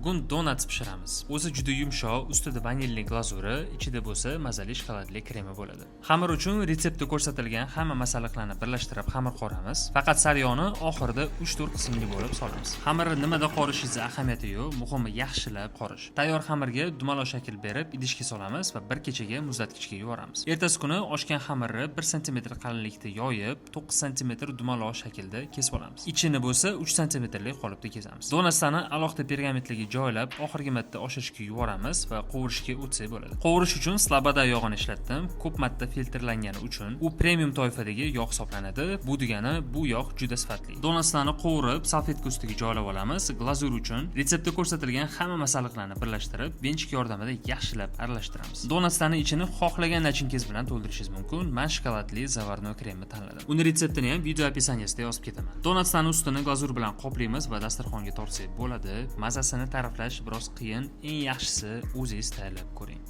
Bugun donats pishiramiz. O'zi juda yumshoq, ustida vanilli glazuri, ichida bo'lsa mazali shokoladli kremi bo'ladi. Xamir uchun retseptda ko'rsatilgan hamma masalliqlarni birlashtirib xamir qoramiz. Faqat saryog'ni oxirida 3-4 qismli bo'lib solamiz. Xamirni nimada qorishingiz ahamiyati yo'q, muhimi yaxshilab qorish. Tayyor xamirga dumaloq shakl berib, idishga solamiz va bir kechaga muzlatgichga yuboramiz. Ertasi kuni oshgan xamirni 1 sm qalinlikda yoyib, 9 sm dumaloq shaklda kesib olamiz. Ichini bo'lsa 3 sm lik qolipda kesamiz. Donatlarni alohida pergamentlarga joylab, oxirgi marta oshirishga yuboramiz va qovurishga o'tsak bo'ladi. Qovurish uchun slobada yog'ini ishlatdim. Ko'p marta filtrlangani uchun u premium toifadagi yog' hisoblanadi. Bu degani bu yog' juda sifatli. Donatlarni qovurib, salfetka ustiga joylab olamiz. Glazur uchun retseptda ko'rsatilgan hamma masalliqlarni birlashtirib, benchik yordamida yaxshilab aralashtiramiz. Donatlarning ichini xohlagan nachinkangiz bilan to'ldirishingiz mumkin. Men shokoladli zavarnoy kremni tanladim. Uni retseptini ham video opisiyaniyasida yozib ketaman. Donatlarning ustini glazur bilan qoplaymiz va dasturxonga tortsak bo'ladi. Mazasini ta'riflash biroz qiyin, eng yaxshisi o'zingiz tayyorlab ko'ring.